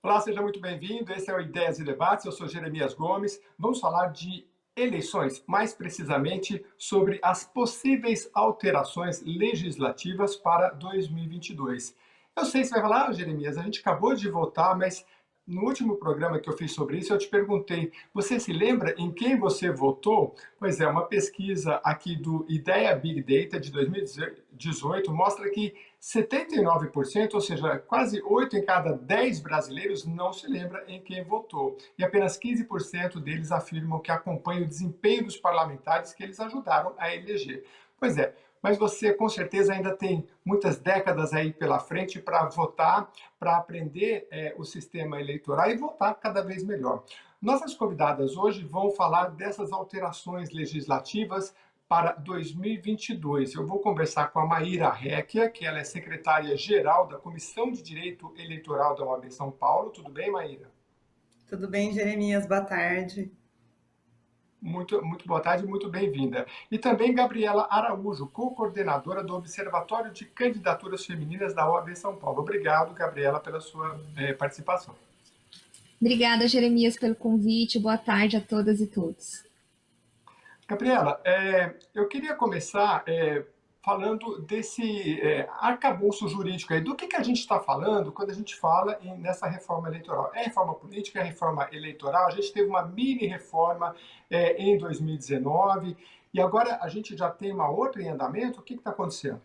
Olá, seja muito bem-vindo. Esse é o Ideias e Debates. Eu sou Jeremias Gomes. Vamos falar de eleições, mais precisamente sobre as possíveis alterações legislativas para 2022. Eu sei que você vai falar, Jeremias, a gente acabou de votar, mas no último programa que eu fiz sobre isso, eu te perguntei, você se lembra em quem você votou? Pois é, uma pesquisa aqui do Ideia Big Data de 2018 mostra que 79%, ou seja, quase 8 em cada 10 brasileiros não se lembra em quem votou. E apenas 15% deles afirmam que acompanham o desempenho dos parlamentares que eles ajudaram a eleger. Pois é, mas você com certeza ainda tem muitas décadas aí pela frente para votar, para aprender o sistema eleitoral e votar cada vez melhor. Nossas convidadas hoje vão falar dessas alterações legislativas para 2022. Eu vou conversar com a Maíra Recchia, que ela é secretária-geral da Comissão de Direito Eleitoral da OAB São Paulo. Tudo bem, Maíra? Tudo bem, Jeremias? Boa tarde. Muito boa tarde, muito bem-vinda. E também Gabriela Araújo, co-coordenadora do Observatório de Candidaturas Femininas da OAB São Paulo. Obrigado, Gabriela, pela sua participação. Obrigada, Jeremias, pelo convite. Boa tarde a todas e todos. Gabriela, eu queria começar falando desse arcabouço jurídico aí. Do que a gente está falando quando a gente fala nessa reforma eleitoral? É reforma política, é reforma eleitoral? A gente teve uma mini reforma em 2019 e agora a gente já tem uma outra em andamento. O que está acontecendo?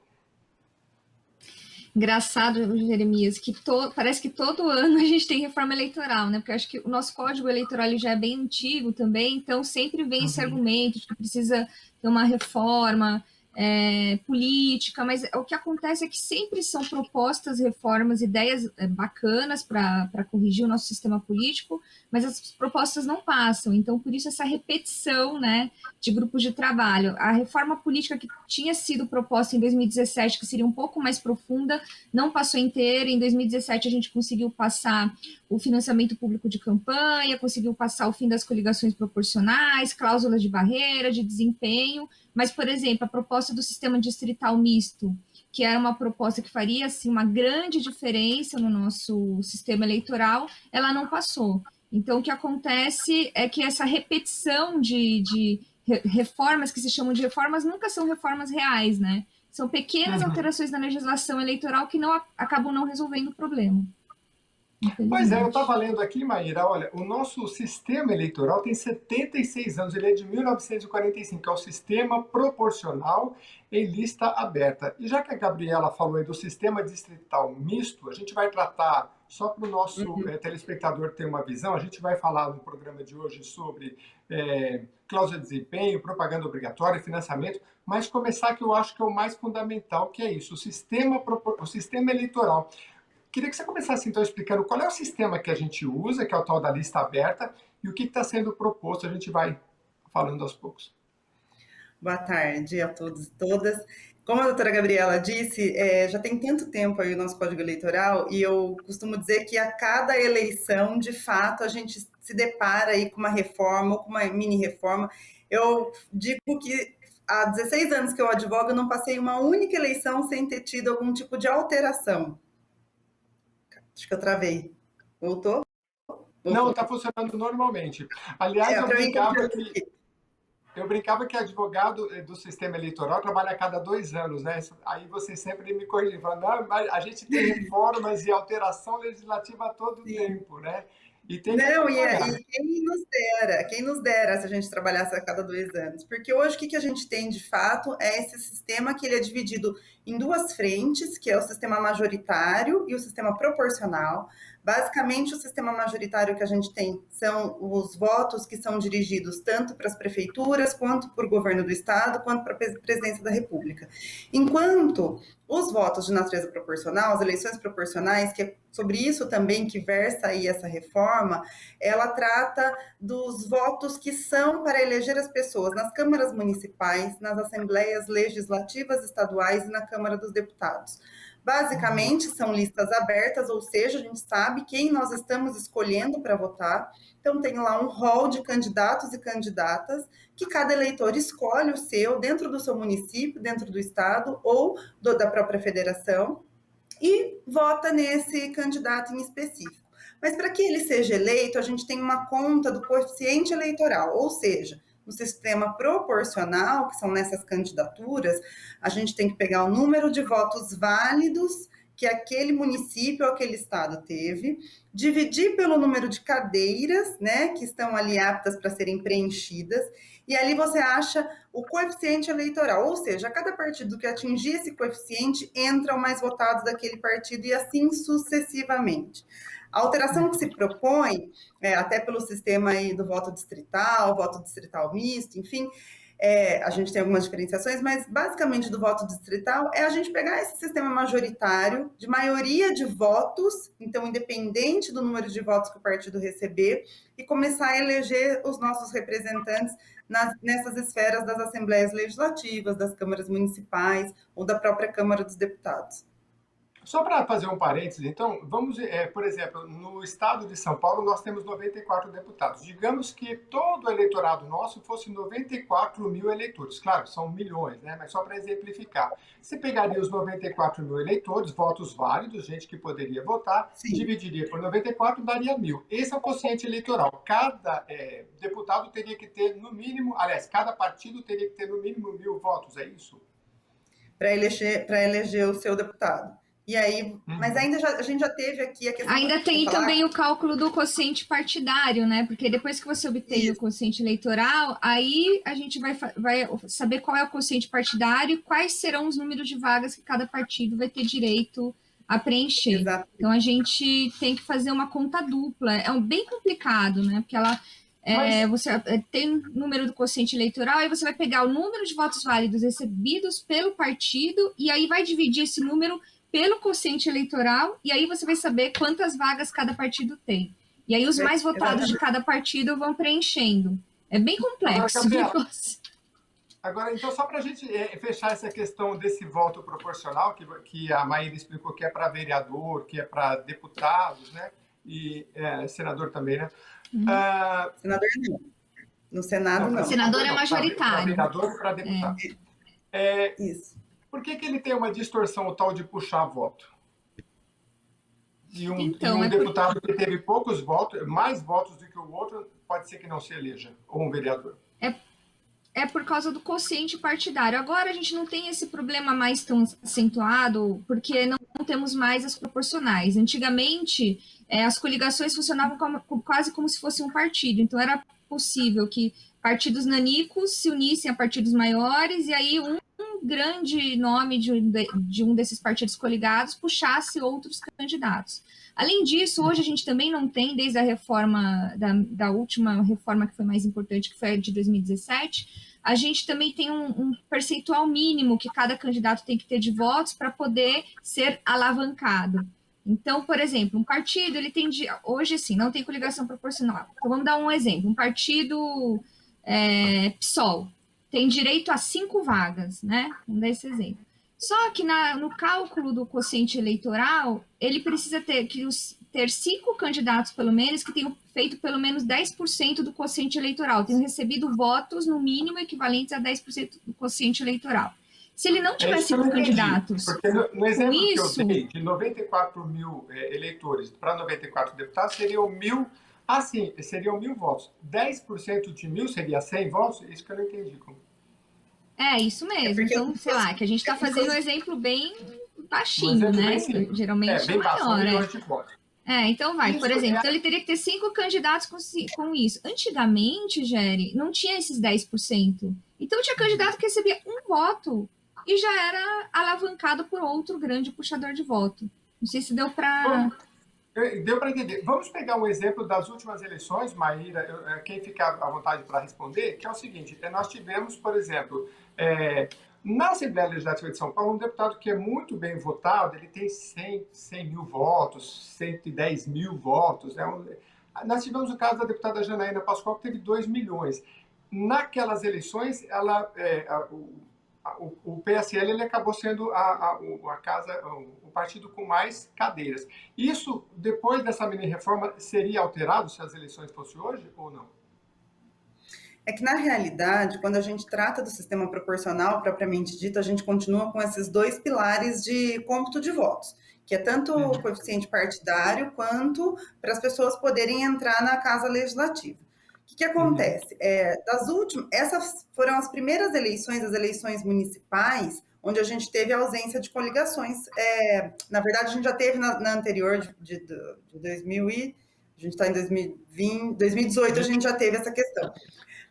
Engraçado, Jeremias, que parece que todo ano a gente tem reforma eleitoral, né? Porque eu acho que o nosso código eleitoral ele já é bem antigo também, então sempre vem esse argumento de que precisa ter uma reforma política, mas o que acontece é que sempre são propostas reformas, ideias bacanas para corrigir o nosso sistema político, mas as propostas não passam, então por isso essa repetição, né, de grupos de trabalho. A reforma política que tinha sido proposta em 2017, que seria um pouco mais profunda, não passou inteira. Em 2017 a gente conseguiu passar o financiamento público de campanha, conseguiu passar o fim das coligações proporcionais, cláusulas de barreira, de desempenho, mas, por exemplo, a proposta do sistema distrital misto, que era uma proposta que faria assim, uma grande diferença no nosso sistema eleitoral, ela não passou. Então, o que acontece é que essa repetição de reformas, que se chamam de reformas, nunca são reformas reais, né? São pequenas alterações na legislação eleitoral que acabam não resolvendo o problema. Pois é, eu estava lendo aqui, Maíra, olha, o nosso sistema eleitoral tem 76 anos, ele é de 1945, que é o sistema proporcional em lista aberta. E já que a Gabriela falou aí do sistema distrital misto, a gente vai tratar, só para o nosso telespectador ter uma visão, a gente vai falar no programa de hoje sobre cláusula de desempenho, propaganda obrigatória, financiamento, mas começar que eu acho que é o mais fundamental, que é isso, o sistema eleitoral. Queria que você começasse, então, explicando qual é o sistema que a gente usa, que é o tal da lista aberta, e o que está sendo proposto. A gente vai falando aos poucos. Boa tarde a todos e todas. Como a doutora Gabriela disse, já tem tanto tempo aí o nosso Código Eleitoral, e eu costumo dizer que a cada eleição, de fato, a gente se depara aí com uma reforma ou com uma mini-reforma. Eu digo que há 16 anos que eu advogo, eu não passei uma única eleição sem ter tido algum tipo de alteração. Acho que eu travei. Voltou? Não, está funcionando normalmente. Aliás, eu brincava que advogado do sistema eleitoral trabalha a cada 2 anos, né? Aí você sempre me corrige, falando, não, mas a gente tem reformas e alteração legislativa a todo tempo, né? E tem que acompanhar. E quem nos dera se a gente trabalhasse a cada 2 anos, porque hoje o que a gente tem de fato é esse sistema que ele é dividido em duas frentes, que é o sistema majoritário e o sistema proporcional. Basicamente, o sistema majoritário que a gente tem são os votos que são dirigidos tanto para as prefeituras, quanto para o governo do estado, quanto para a presidência da República. Enquanto os votos de natureza proporcional, as eleições proporcionais, que é sobre isso também que versa aí essa reforma, ela trata dos votos que são para eleger as pessoas nas câmaras municipais, nas assembleias legislativas estaduais e na Câmara dos Deputados. Basicamente, são listas abertas, ou seja, a gente sabe quem nós estamos escolhendo para votar. Então, tem lá um rol de candidatos e candidatas que cada eleitor escolhe o seu dentro do seu município, dentro do estado ou da própria federação e vota nesse candidato em específico. Mas para que ele seja eleito, a gente tem uma conta do coeficiente eleitoral, ou seja, no sistema proporcional, que são nessas candidaturas, a gente tem que pegar o número de votos válidos que aquele município ou aquele estado teve, dividir pelo número de cadeiras, né, que estão ali aptas para serem preenchidas, e ali você acha o coeficiente eleitoral, ou seja, cada partido que atingir esse coeficiente entra o mais votado daquele partido e assim sucessivamente. A alteração que se propõe, até pelo sistema aí do voto distrital misto, enfim, a gente tem algumas diferenciações, mas basicamente do voto distrital é a gente pegar esse sistema majoritário de maioria de votos, então independente do número de votos que o partido receber, e começar a eleger os nossos representantes nessas esferas das assembleias legislativas, das câmaras municipais ou da própria Câmara dos Deputados. Só para fazer um parênteses, então, vamos, por exemplo, no estado de São Paulo, nós temos 94 deputados. Digamos que todo o eleitorado nosso fosse 94 mil eleitores. Claro, são milhões, né? Mas só para exemplificar. Você pegaria os 94 mil eleitores, votos válidos, gente que poderia votar, sim, dividiria por 94, daria 1.000. Esse é o quociente eleitoral. Cada deputado teria que ter, no mínimo, aliás, cada partido teria que ter, no mínimo, 1.000 votos, é isso? Para eleger o seu deputado. E aí, mas ainda a gente já teve aqui a questão... Ainda tem também o cálculo do quociente partidário, né? Porque depois que você obtém o quociente eleitoral, aí a gente vai saber qual é o quociente partidário e quais serão os números de vagas que cada partido vai ter direito a preencher. Exato. Então, a gente tem que fazer uma conta dupla. É bem complicado, né? Porque ela... você tem o número do quociente eleitoral, aí você vai pegar o número de votos válidos recebidos pelo partido e aí vai dividir esse número pelo quociente eleitoral, e aí você vai saber quantas vagas cada partido tem. E aí os mais votados de cada partido vão preenchendo. É bem complexo. Agora, então, só para a gente fechar essa questão desse voto proporcional, que a Maíra explicou que é para vereador, que é para deputados, né? E senador também, né? Senador não. No Senado, não. Senador é majoritário. Vereador para deputado. Isso. Por que ele tem uma distorção, o tal de puxar voto? E um deputado que teve poucos votos, mais votos do que o outro, pode ser que não se eleja, ou um vereador. É por causa do quociente partidário. Agora a gente não tem esse problema mais tão acentuado, porque não temos mais as proporcionais. Antigamente, as coligações funcionavam quase como se fosse um partido. Então, era possível que partidos nanicos se unissem a partidos maiores, e aí um grande nome de um desses partidos coligados puxasse outros candidatos. Além disso, hoje a gente também não tem, desde a reforma, da última reforma que foi mais importante, que foi a de 2017, a gente também tem um percentual mínimo que cada candidato tem que ter de votos para poder ser alavancado. Então, por exemplo, um partido, ele tem, hoje sim, não tem coligação proporcional. Então, vamos dar um exemplo. Um partido PSOL tem direito a 5 vagas, né? Vamos dar esse exemplo. Só que no cálculo do quociente eleitoral, ele precisa ter 5 candidatos, pelo menos, que tenham feito pelo menos 10% do quociente eleitoral, tenham recebido votos, no mínimo, equivalentes a 10% do quociente eleitoral. Se ele não tiver 5 candidatos... Porque no exemplo que eu dei, de 94 mil eleitores para 94 deputados, seriam 1.000... sim, seriam 1.000 votos. 10% de 1.000 seria 100 votos? Isso que eu não entendi. Isso mesmo. Então, sei lá, que a gente está fazendo um exemplo bem baixinho, né? Geralmente bem maior. Então vai, por exemplo, então ele teria que ter 5 candidatos com isso. Antigamente, Geri, não tinha esses 10%. Então tinha candidato que recebia 1 voto e já era alavancado por outro grande puxador de voto. Não sei se deu para... Deu para entender. Vamos pegar um exemplo das últimas eleições, Maíra, quem ficar à vontade para responder, que é o seguinte, nós tivemos, por exemplo, na Assembleia Legislativa de São Paulo, um deputado que é muito bem votado, ele tem 100 mil votos, 110 mil votos. Nós tivemos o caso da deputada Janaína Pascoal, que teve 2 milhões. Naquelas eleições, o PSL ele acabou sendo o partido com mais cadeiras. Isso, depois dessa mini-reforma, seria alterado se as eleições fossem hoje ou não? É que, na realidade, quando a gente trata do sistema proporcional, propriamente dito, a gente continua com esses 2 pilares de cômputo de votos, que é tanto o coeficiente partidário quanto para as pessoas poderem entrar na Casa Legislativa. O que acontece? Essas foram as primeiras eleições, as eleições municipais, onde a gente teve a ausência de coligações. Na verdade, a gente já teve na anterior, de 2000 a gente está em 2020, 2018, a gente já teve essa questão.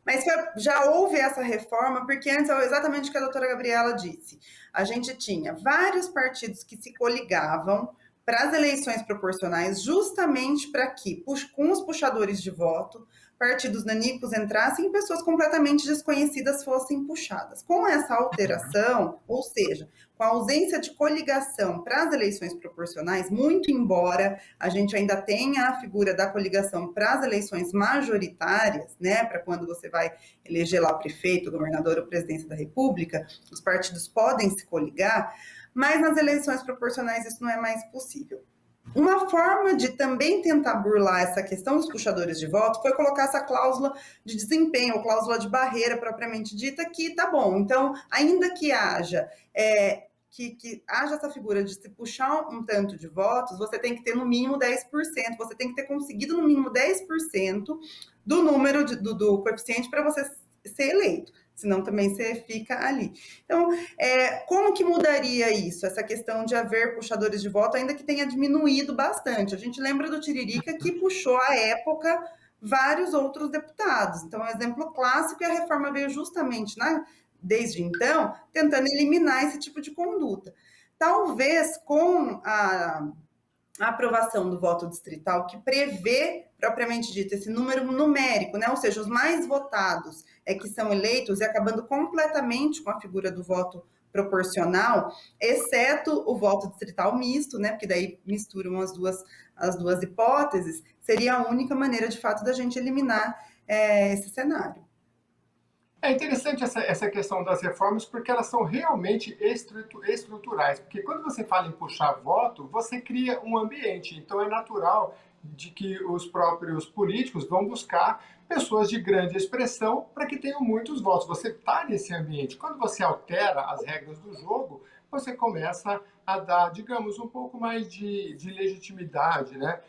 Mas já houve essa reforma, porque antes, exatamente o que a doutora Gabriela disse, a gente tinha vários partidos que se coligavam para as eleições proporcionais, justamente para que, com os puxadores de voto, partidos nanicos entrassem e pessoas completamente desconhecidas fossem puxadas. Com essa alteração, ou seja, com a ausência de coligação para as eleições proporcionais, muito embora a gente ainda tenha a figura da coligação para as eleições majoritárias, né, para quando você vai eleger lá o prefeito, o governador ou presidência da República, os partidos podem se coligar, mas nas eleições proporcionais isso não é mais possível. Uma forma de também tentar burlar essa questão dos puxadores de voto foi colocar essa cláusula de desempenho, ou cláusula de barreira propriamente dita, que tá bom. Então, ainda que haja que haja essa figura de se puxar um tanto de votos, você tem que ter no mínimo 10%, você tem que ter conseguido no mínimo 10% do número do coeficiente para você ser eleito. Senão também você fica ali. Então, como que mudaria isso? Essa questão de haver puxadores de voto, ainda que tenha diminuído bastante. A gente lembra do Tiririca, que puxou, à época, vários outros deputados. Então, um exemplo clássico, e a reforma veio justamente, desde então, tentando eliminar esse tipo de conduta. Talvez, com a aprovação do voto distrital, que prevê, propriamente dito, esse número numérico, né? Ou seja, os mais votados que são eleitos, e acabando completamente com a figura do voto proporcional, exceto o voto distrital misto, né? Porque daí misturam as duas hipóteses, seria a única maneira, de fato, da gente eliminar esse cenário. É interessante essa questão das reformas, porque elas são realmente estruturais. Porque quando você fala em puxar voto, você cria um ambiente. Então é natural de que os próprios políticos vão buscar pessoas de grande expressão para que tenham muitos votos. Você está nesse ambiente. Quando você altera as regras do jogo, você começa a dar, digamos, um pouco mais de legitimidade, né?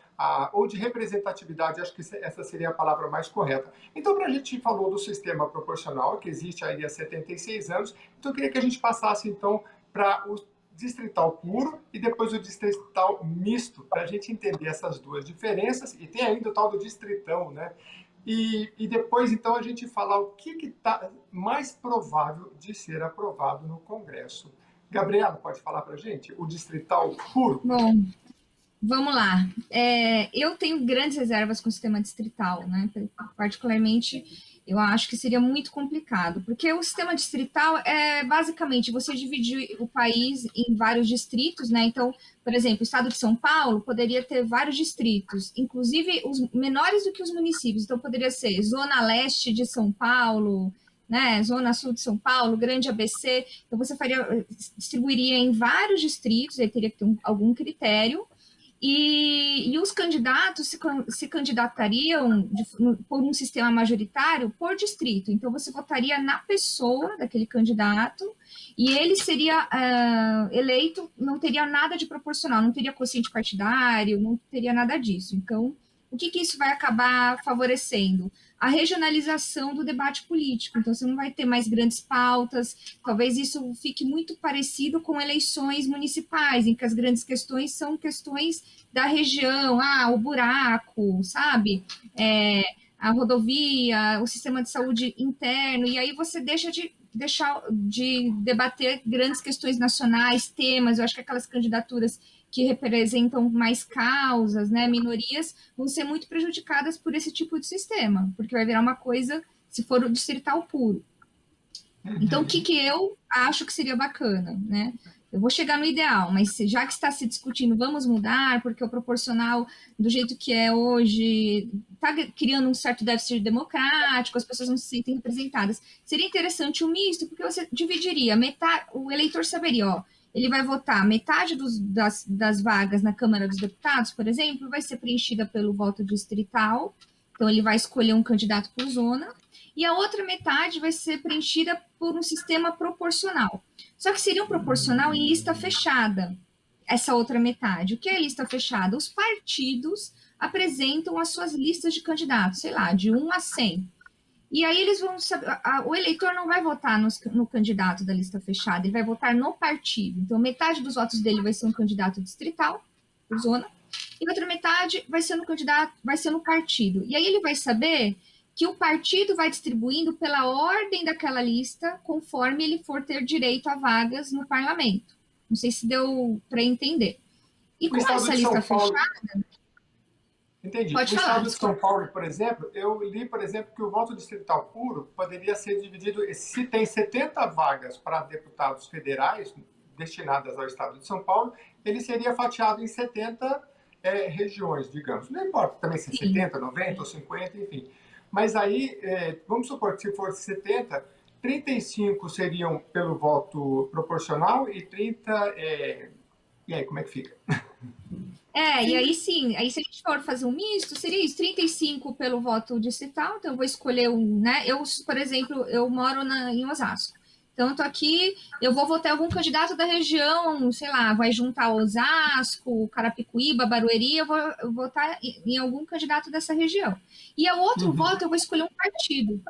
Ou de representatividade, acho que essa seria a palavra mais correta. Então, a gente falou do sistema proporcional, que existe aí há 76 anos, então eu queria que a gente passasse, então, para o distrital puro e depois o distrital misto, para a gente entender essas duas diferenças, e tem ainda o tal do distritão, né? E depois, então, a gente falar o que está mais provável de ser aprovado no Congresso. Gabriela, pode falar para a gente? O distrital puro? Bom, vamos lá. Eu tenho grandes reservas com o sistema distrital, né? Particularmente, eu acho que seria muito complicado, porque o sistema distrital é basicamente você dividir o país em vários distritos, né? Então, por exemplo, o estado de São Paulo poderia ter vários distritos, inclusive os menores do que os municípios. Então, poderia ser Zona Leste de São Paulo, né? Zona Sul de São Paulo, Grande ABC. Então, você distribuiria em vários distritos, aí teria que ter algum critério. E os candidatos se candidatariam por um sistema majoritário por distrito. Então, você votaria na pessoa daquele candidato e ele seria eleito, não teria nada de proporcional, não teria quociente partidário, não teria nada disso. Então, o que isso vai acabar favorecendo? A regionalização do debate político. Então, você não vai ter mais grandes pautas. Talvez isso fique muito parecido com eleições municipais, em que as grandes questões são questões da região, o buraco, sabe? A rodovia, o sistema de saúde interno, e aí você deixa de debater grandes questões nacionais, temas. Eu acho que aquelas candidaturas que representam mais causas, né, minorias, vão ser muito prejudicadas por esse tipo de sistema, porque vai virar uma coisa, se for o distrital puro. Então, o que eu acho que seria bacana, né? Eu vou chegar no ideal, mas já que está se discutindo, vamos mudar, porque o proporcional, do jeito que é hoje, está criando um certo déficit democrático, as pessoas não se sentem representadas. Seria interessante o misto, porque você dividiria, o eleitor saberia, ele vai votar metade das vagas na Câmara dos Deputados, por exemplo, vai ser preenchida pelo voto distrital, então ele vai escolher um candidato por zona, e a outra metade vai ser preenchida por um sistema proporcional. Só que seria um proporcional em lista fechada. essa outra metade? O que é lista fechada? Os partidos apresentam as suas listas de candidatos, sei lá, de 1 a 100. E aí eles vão saber, o eleitor não vai votar no candidato da lista fechada, ele vai votar no partido. Então, metade dos votos dele vai ser um candidato distrital, por zona, e outra metade vai ser no candidato, vai ser no partido. E aí ele vai saber que o partido vai distribuindo pela ordem daquela lista, conforme ele for ter direito a vagas no parlamento. Não sei se deu para entender. E O com estado essa de lista São Paulo, fechada, entendi. pode O falar, estado de São desculpa. Paulo, por exemplo, eu li, por exemplo, que o voto distrital puro poderia ser dividido, se tem 70 vagas para deputados federais destinadas ao estado de São Paulo, ele seria fatiado em 70 regiões, digamos. Não importa também se é Sim. 70, 90 ou 50, enfim. Mas aí, vamos supor que se for 70, 35 seriam pelo voto proporcional e 30... E aí, como é que fica? E aí sim, aí se a gente for fazer um misto, seria isso, 35 pelo voto distrital, então eu vou escolher um, né? Eu, por exemplo, eu moro em Osasco. Então, eu tô aqui, eu vou votar algum candidato da região, sei lá, vai juntar Osasco, Carapicuíba, Barueri, eu vou votar em algum candidato dessa região. E o outro voto, eu vou escolher um partido.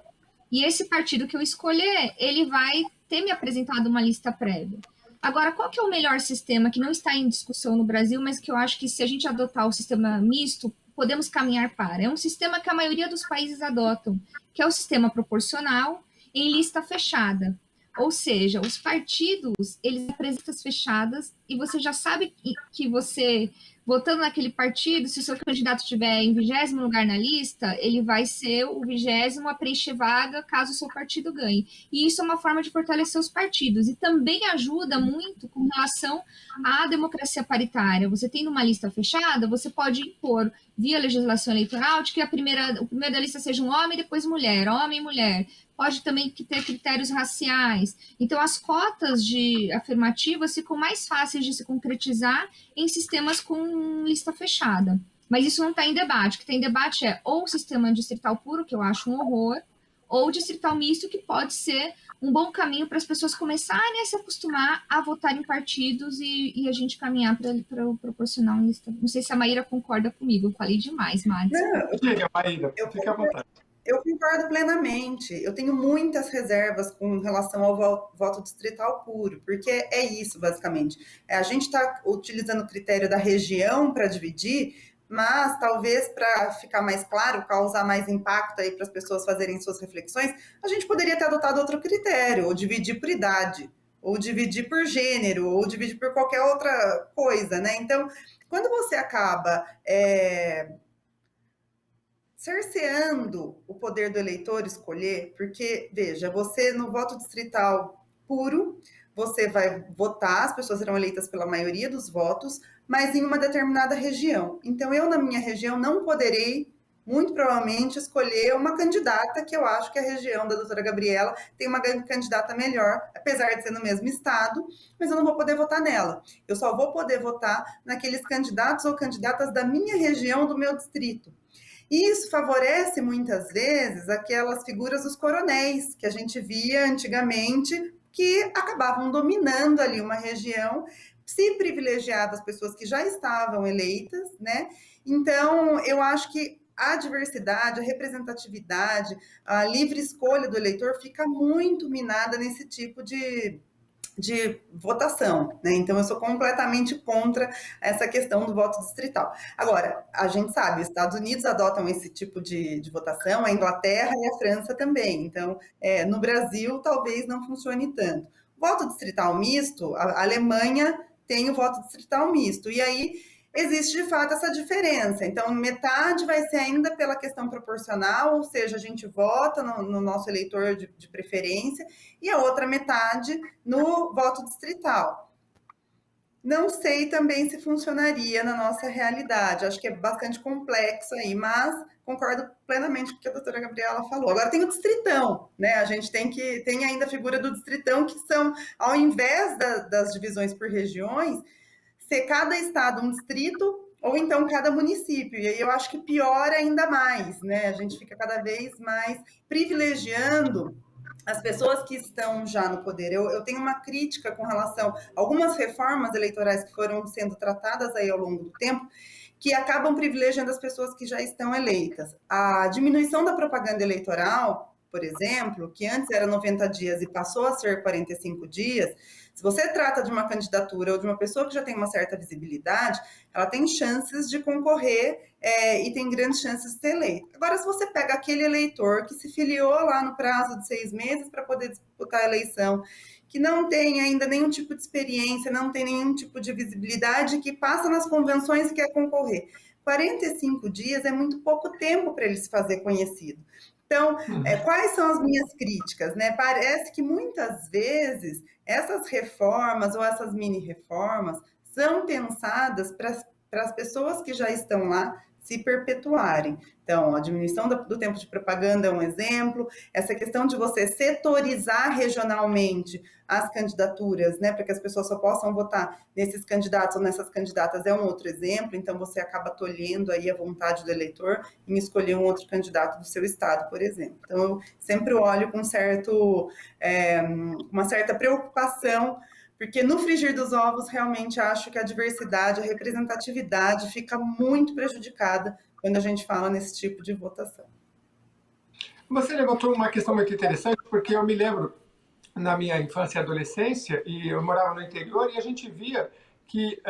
E esse partido que eu escolher, ele vai ter me apresentado uma lista prévia. Agora, qual que é o melhor sistema que não está em discussão no Brasil, mas que eu acho que se a gente adotar o sistema misto, podemos caminhar para? É um sistema que a maioria dos países adotam, que é o sistema proporcional em lista fechada. Ou seja, os partidos, eles apresentam listas fechadas e você já sabe que você, votando naquele partido, se o seu candidato estiver em 20º lugar na lista, ele vai ser o 20º a preencher vaga caso o seu partido ganhe. E isso é uma forma de fortalecer os partidos. E também ajuda muito com relação à democracia paritária. Você tendo uma lista fechada, você pode impor, via legislação eleitoral, de que o primeiro da lista seja um homem e depois mulher, homem e mulher. Pode também ter critérios raciais. Então, as cotas de afirmativas ficam mais fáceis de se concretizar em sistemas com lista fechada. Mas isso não está em debate. O que tem em debate é ou o sistema distrital puro, que eu acho um horror, ou o distrital misto, que pode ser um bom caminho para as pessoas começarem a se acostumar a votar em partidos e a gente caminhar para o proporcional em lista. Não sei se a Maíra concorda comigo, eu falei demais, Mads. Não, Diga, Maíra, eu fique à vontade. Eu concordo plenamente. Eu tenho muitas reservas com relação ao voto distrital puro, porque é isso, basicamente. A gente está utilizando o critério da região para dividir, mas talvez para ficar mais claro, causar mais impacto aí para as pessoas fazerem suas reflexões, a gente poderia ter adotado outro critério, ou dividir por idade, ou dividir por gênero, ou dividir por qualquer outra coisa, né? Então, quando você acaba cerceando o poder do eleitor escolher, porque, veja, você no voto distrital puro, você vai votar, as pessoas serão eleitas pela maioria dos votos, mas em uma determinada região. Então, eu, na minha região, não poderei, muito provavelmente, escolher uma candidata que eu acho que a região da doutora Gabriela tem uma candidata melhor, apesar de ser no mesmo estado, mas eu não vou poder votar nela. Eu só vou poder votar naqueles candidatos ou candidatas da minha região, do meu distrito. E isso favorece muitas vezes aquelas figuras dos coronéis que a gente via antigamente, que acabavam dominando ali uma região, se privilegiava as pessoas que já estavam eleitas, né? Então, eu acho que a diversidade, a representatividade, a livre escolha do eleitor fica muito minada nesse tipo de votação, né? Então eu sou completamente contra essa questão do voto distrital. Agora, a gente sabe, os Estados Unidos adotam esse tipo de votação, a Inglaterra e a França também. Então, no Brasil, talvez não funcione tanto. Voto distrital misto, a Alemanha tem o voto distrital misto, e aí existe de fato essa diferença. Então, metade vai ser ainda pela questão proporcional, ou seja, a gente vota no nosso eleitor de preferência, e a outra metade no voto distrital. Não sei também se funcionaria na nossa realidade, acho que é bastante complexo aí, mas concordo plenamente com o que a doutora Gabriela falou. Agora tem o distritão, né? A gente tem ainda a figura do distritão, que são, ao invés das divisões por regiões, ser cada estado um distrito ou então cada município. E aí eu acho que piora ainda mais, né? A gente fica cada vez mais privilegiando as pessoas que estão já no poder. Eu tenho uma crítica com relação a algumas reformas eleitorais que foram sendo tratadas aí ao longo do tempo, que acabam privilegiando as pessoas que já estão eleitas. A diminuição da propaganda eleitoral, por exemplo, que antes era 90 dias e passou a ser 45 dias, se você trata de uma candidatura ou de uma pessoa que já tem uma certa visibilidade, ela tem chances de concorrer e tem grandes chances de ser eleita. Agora, se você pega aquele eleitor que se filiou lá no prazo de 6 meses para poder disputar a eleição, que não tem ainda nenhum tipo de experiência, não tem nenhum tipo de visibilidade, que passa nas convenções e quer concorrer. 45 dias é muito pouco tempo para ele se fazer conhecido. Então, quais são as minhas críticas? Né? Parece que muitas vezes essas reformas ou essas mini-reformas são pensadas para as pessoas que já estão lá se perpetuarem. Então, a diminuição do tempo de propaganda é um exemplo, essa questão de você setorizar regionalmente as candidaturas, né, para que as pessoas só possam votar nesses candidatos ou nessas candidatas é um outro exemplo, então você acaba tolhendo aí a vontade do eleitor em escolher um outro candidato do seu estado, por exemplo. Então, eu sempre olho com uma certa preocupação, porque no frigir dos ovos, realmente acho que a diversidade, a representatividade fica muito prejudicada quando a gente fala nesse tipo de votação. Você levantou uma questão muito interessante, porque eu me lembro, na minha infância e adolescência, e eu morava no interior, e a gente via que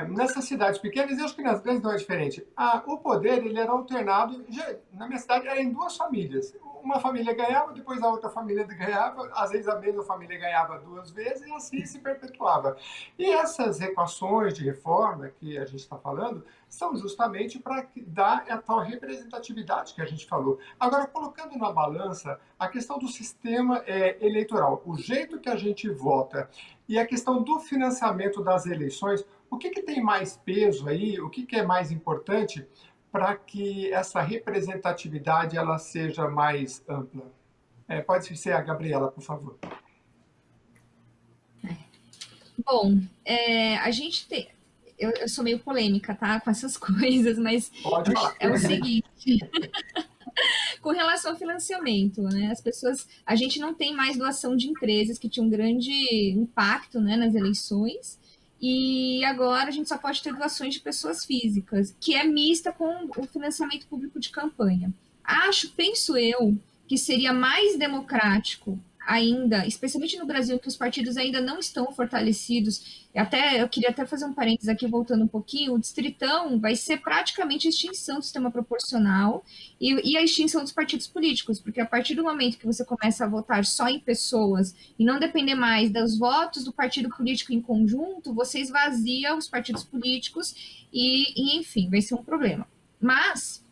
nessas cidades pequenas, e acho que nas grandes não é diferente, o poder ele era alternado, na minha cidade era em duas famílias. Uma família ganhava, depois a outra família ganhava, às vezes a mesma família ganhava duas vezes, e assim se perpetuava. E essas equações de reforma que a gente está falando são justamente para dar a tal representatividade que a gente falou. Agora, colocando na balança a questão do sistema eleitoral, o jeito que a gente vota e a questão do financiamento das eleições, o que tem mais peso aí, o que é mais importante para que essa representatividade ela seja mais ampla? Pode ser a Gabriela, por favor. Bom, a gente tem... Eu sou meio polêmica, tá? Com essas coisas, mas pode falar. É o seguinte... Com relação ao financiamento, né? A gente não tem mais doação de empresas que tinham um grande impacto, né, nas eleições, e agora a gente só pode ter doações de pessoas físicas, que é mista com o financiamento público de campanha. Penso eu, que seria mais democrático ainda, especialmente no Brasil, em que os partidos ainda não estão fortalecidos. Eu queria até fazer um parênteses aqui, voltando um pouquinho, o Distritão vai ser praticamente a extinção do sistema proporcional e a extinção dos partidos políticos, porque a partir do momento que você começa a votar só em pessoas e não depender mais dos votos do partido político em conjunto, você esvazia os partidos políticos enfim, vai ser um problema. Mas...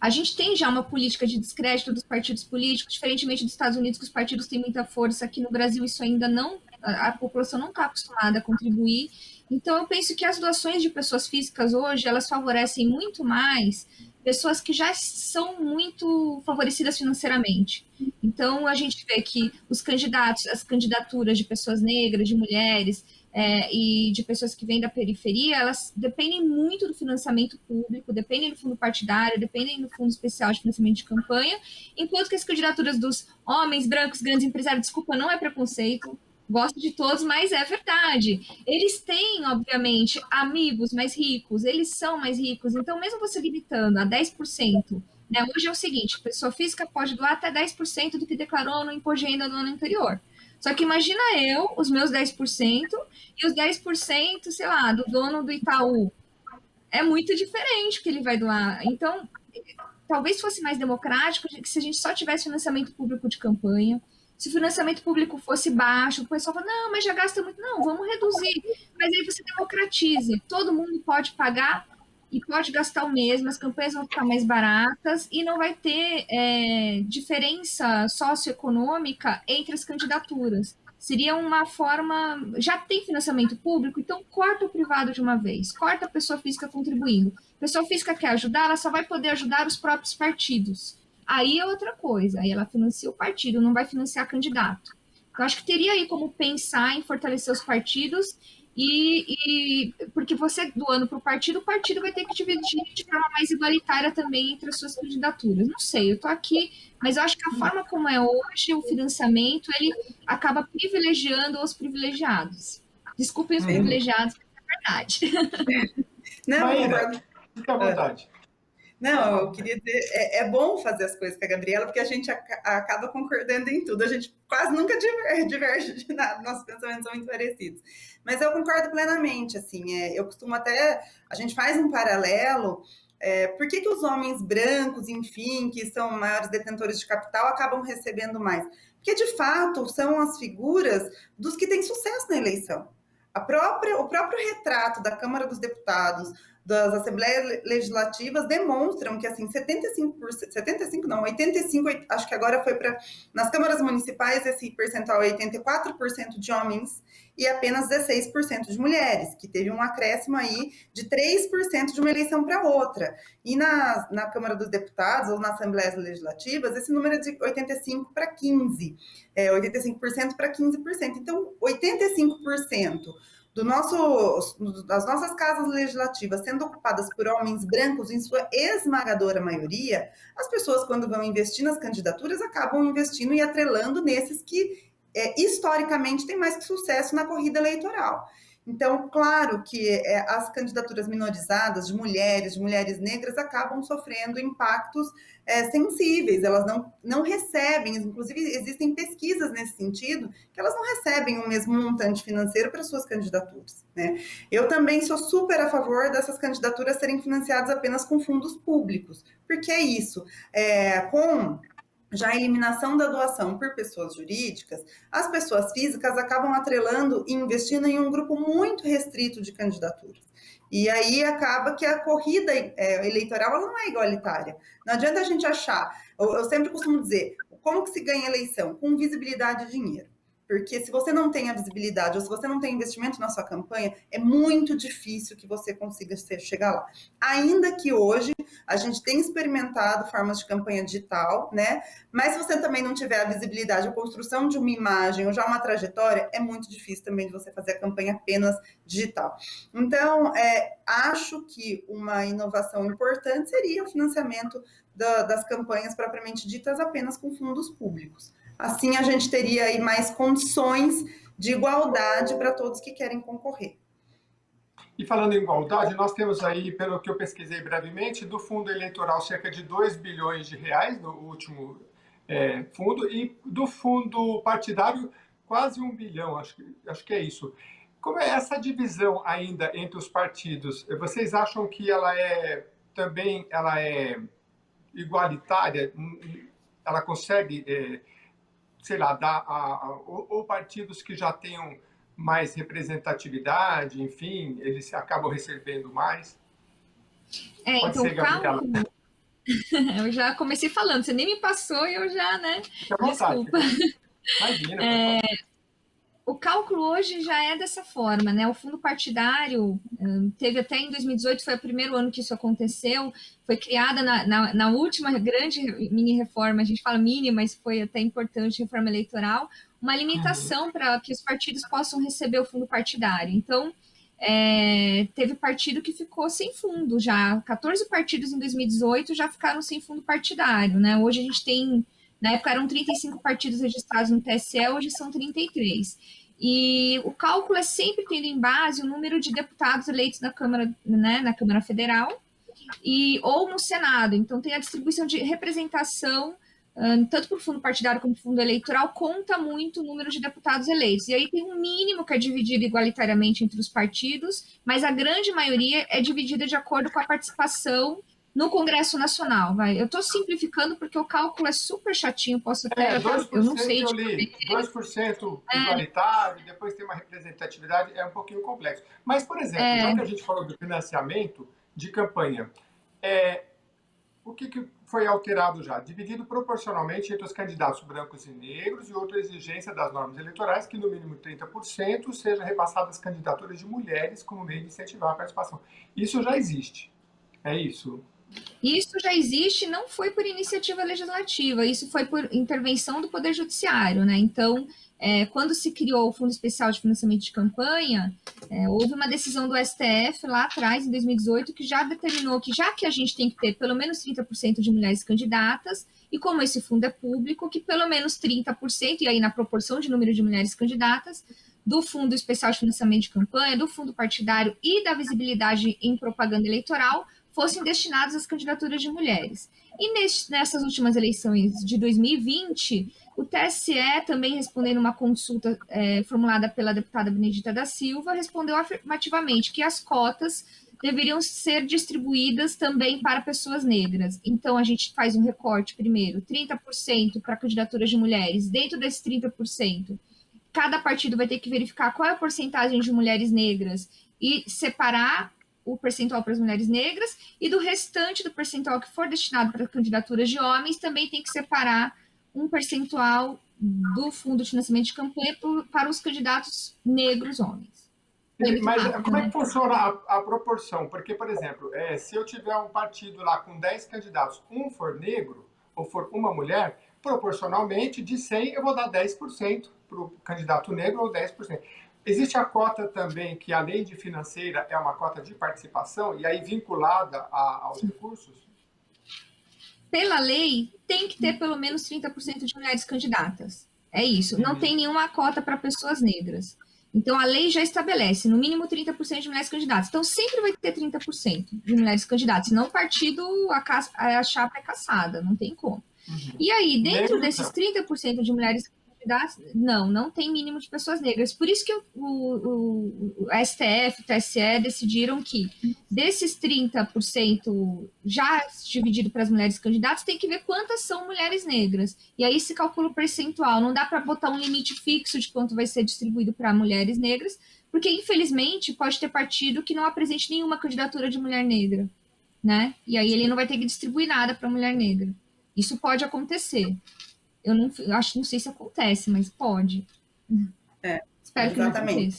a gente tem já uma política de descrédito dos partidos políticos, diferentemente dos Estados Unidos, que os partidos têm muita força. Aqui no Brasil isso ainda não, a população não está acostumada a contribuir. Então eu penso que as doações de pessoas físicas hoje, elas favorecem muito mais pessoas que já são muito favorecidas financeiramente. Então a gente vê que as candidaturas de pessoas negras, de mulheres, e de pessoas que vêm da periferia, elas dependem muito do financiamento público, dependem do fundo partidário, dependem do fundo especial de financiamento de campanha, enquanto que as candidaturas dos homens brancos, grandes empresários, desculpa, não é preconceito, gosto de todos, mas é verdade. Eles têm, obviamente, amigos mais ricos, eles são mais ricos, então mesmo você limitando a 10%, né, hoje é o seguinte, a pessoa física pode doar até 10% do que declarou no imposto de renda do ano anterior. Só que imagina os meus 10% e os 10%, sei lá, do dono do Itaú. É muito diferente o que ele vai doar. Então, talvez fosse mais democrático se a gente só tivesse financiamento público de campanha. Se o financiamento público fosse baixo, o pessoal fala, não, mas já gasta muito. Não, vamos reduzir. Mas aí você democratiza. Todo mundo pode pagar e pode gastar o mesmo, as campanhas vão ficar mais baratas e não vai ter diferença socioeconômica entre as candidaturas. Seria uma forma... Já tem financiamento público, então corta o privado de uma vez, corta a pessoa física contribuindo. A pessoa física quer ajudar, ela só vai poder ajudar os próprios partidos. Aí é outra coisa, aí ela financia o partido, não vai financiar candidato. Eu acho que teria aí como pensar em fortalecer os partidos Porque você doando para o partido vai ter que dividir de forma mais igualitária também entre as suas candidaturas. Não sei, eu estou aqui, mas eu acho que a forma como é hoje, o financiamento, ele acaba privilegiando os privilegiados. Desculpem os Sim. privilegiados, mas é verdade. Não, Maíra, concordo. fica à vontade. Pode Não, eu falar. queria dizer, é bom fazer as coisas com a Gabriela, porque a gente acaba concordando em tudo. A gente quase nunca diverge de nada, nossos pensamentos são muito parecidos. Mas eu concordo plenamente, assim, eu costumo até, a gente faz um paralelo, por que os homens brancos, enfim, que são maiores detentores de capital, acabam recebendo mais? Porque, de fato, são as figuras dos que têm sucesso na eleição. O próprio retrato da Câmara dos Deputados, das Assembleias Legislativas demonstram que, assim, 75%, 75 não, 85, acho que agora foi para, nas câmaras municipais, esse percentual é 84% de homens e apenas 16% de mulheres, que teve um acréscimo aí de 3% de uma eleição para outra. E na Câmara dos Deputados, ou nas Assembleias Legislativas, esse número é de 85 para 15, 85% para 15%. Então, 85% das nossas casas legislativas sendo ocupadas por homens brancos, em sua esmagadora maioria, as pessoas, quando vão investir nas candidaturas, acabam investindo e atrelando nesses que, historicamente, têm mais sucesso na corrida eleitoral. Então, claro que as candidaturas minorizadas de mulheres negras, acabam sofrendo impactos sensíveis, elas não recebem, inclusive existem pesquisas nesse sentido, que elas não recebem o mesmo montante financeiro para suas candidaturas, né? Eu também sou super a favor dessas candidaturas serem financiadas apenas com fundos públicos, porque é isso, com já a eliminação da doação por pessoas jurídicas, as pessoas físicas acabam atrelando e investindo em um grupo muito restrito de candidaturas. E aí acaba que a corrida eleitoral ela não é igualitária. Não adianta a gente achar, eu sempre costumo dizer, como que se ganha eleição? Com visibilidade e dinheiro. Porque se você não tem a visibilidade ou se você não tem investimento na sua campanha, é muito difícil que você consiga chegar lá. Ainda que hoje a gente tenha experimentado formas de campanha digital, né? Mas se você também não tiver a visibilidade, a construção de uma imagem ou já uma trajetória, é muito difícil também de você fazer a campanha apenas digital. Então, acho que uma inovação importante seria o financiamento das campanhas propriamente ditas apenas com fundos públicos. Assim, a gente teria aí mais condições de igualdade para todos que querem concorrer. E falando em igualdade, nós temos aí, pelo que eu pesquisei brevemente, do fundo eleitoral cerca de 2 bilhões de reais, no último fundo, e do fundo partidário quase 1 bilhão, acho que é isso. Como é essa divisão ainda entre os partidos? Vocês acham que ela é igualitária? Ela consegue, sei lá, dar ou partidos que já tenham mais representatividade, enfim, eles acabam recebendo mais? Pode Então ser, o Gabriela. cálculo, eu já comecei falando, você nem me passou e eu já, né? Fique à vontade. Desculpa. Imagina, pode falar. O cálculo hoje já é dessa forma, né? O fundo partidário teve até em 2018, foi o primeiro ano que isso aconteceu, foi criada na última grande mini reforma, a gente fala mini, mas foi até importante, reforma eleitoral, uma limitação para que os partidos possam receber o fundo partidário. Então, teve partido que ficou sem fundo já, 14 partidos em 2018 já ficaram sem fundo partidário, né? Hoje a gente tem, na época eram 35 partidos registrados no TSE, hoje são 33. E o cálculo é sempre tendo em base o número de deputados eleitos na Câmara, né, na Câmara Federal ou no Senado. Então tem a distribuição de representação, tanto para o fundo partidário como para o fundo eleitoral, conta muito o número de deputados eleitos. E aí tem um mínimo que é dividido igualitariamente entre os partidos, mas a grande maioria é dividida de acordo com a participação no Congresso Nacional. Eu estou simplificando porque o cálculo é super chatinho, posso até, 2% eu não sei eu de li, 2% igualitário, depois tem uma representatividade, é um pouquinho complexo. Mas, por exemplo, já que a gente falou do financiamento de campanha, o que foi alterado já? Dividido proporcionalmente entre os candidatos brancos e negros e outra exigência das normas eleitorais que no mínimo 30% seja repassado às candidaturas de mulheres como meio de incentivar a participação. Isso já existe. É isso, Isso já existe, não foi por iniciativa legislativa, isso foi por intervenção do Poder Judiciário, né? Então, quando se criou o Fundo Especial de Financiamento de Campanha, houve uma decisão do STF lá atrás, em 2018, que já determinou que, já que a gente tem que ter pelo menos 30% de mulheres candidatas, e como esse fundo é público, que pelo menos 30%, e aí na proporção de número de mulheres candidatas, do Fundo Especial de Financiamento de Campanha, do Fundo Partidário e da visibilidade em propaganda eleitoral, fossem destinados às candidaturas de mulheres. E nessas últimas eleições de 2020, o TSE, também respondendo uma consulta formulada pela deputada Benedita da Silva, respondeu afirmativamente que as cotas deveriam ser distribuídas também para pessoas negras. Então, a gente faz um recorte primeiro, 30% para candidaturas de mulheres. Dentro desses 30%, cada partido vai ter que verificar qual é a porcentagem de mulheres negras e separar o percentual para as mulheres negras, e do restante do percentual que for destinado para candidaturas de homens, também tem que separar um percentual do fundo de financiamento de campanha para os candidatos negros homens. Mas como é que funciona a proporção? Porque, por exemplo, se eu tiver um partido lá com 10 candidatos, um for negro ou for uma mulher, proporcionalmente, de 100 eu vou dar 10% para o candidato negro ou 10%. Existe a cota também, que além de financeira, é uma cota de participação, e aí vinculada aos recursos? Pela lei, tem que ter pelo menos 30% de mulheres candidatas. É isso. Não tem nenhuma cota para pessoas negras. Então, a lei já estabelece, no mínimo, 30% de mulheres candidatas. Então, sempre vai ter 30% de mulheres candidatas. Senão, o partido, a chapa é caçada. Não tem como. E aí, dentro desses 30% de mulheres candidatas, não tem mínimo de pessoas negras. Por isso que o STF, o TSE decidiram que desses 30% já dividido para as mulheres candidatas, tem que ver quantas são mulheres negras. E aí se calcula o percentual. Não dá para botar um limite fixo de quanto vai ser distribuído para mulheres negras, porque, infelizmente, pode ter partido que não apresente nenhuma candidatura de mulher negra, né? E aí ele não vai ter que distribuir nada para mulher negra. Isso pode acontecer. Eu não sei se acontece, mas pode. Espero Exatamente.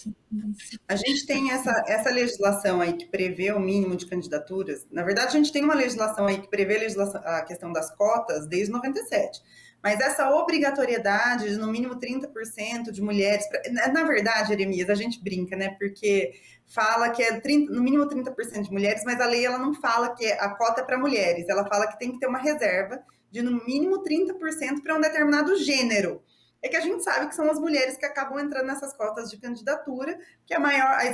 Que não aconteça. A gente tem essa legislação aí que prevê o mínimo de candidaturas. Na verdade, a gente tem uma legislação aí que prevê a questão das cotas desde 97. Mas essa obrigatoriedade de no mínimo 30% de mulheres... Na verdade, Jeremias, a gente brinca, né? Porque fala que é no mínimo 30% de mulheres, mas a lei ela não fala que a cota é para mulheres. Ela fala que tem que ter uma reserva de no mínimo 30% para um determinado gênero. É que a gente sabe que são as mulheres que acabam entrando nessas cotas de candidatura, que a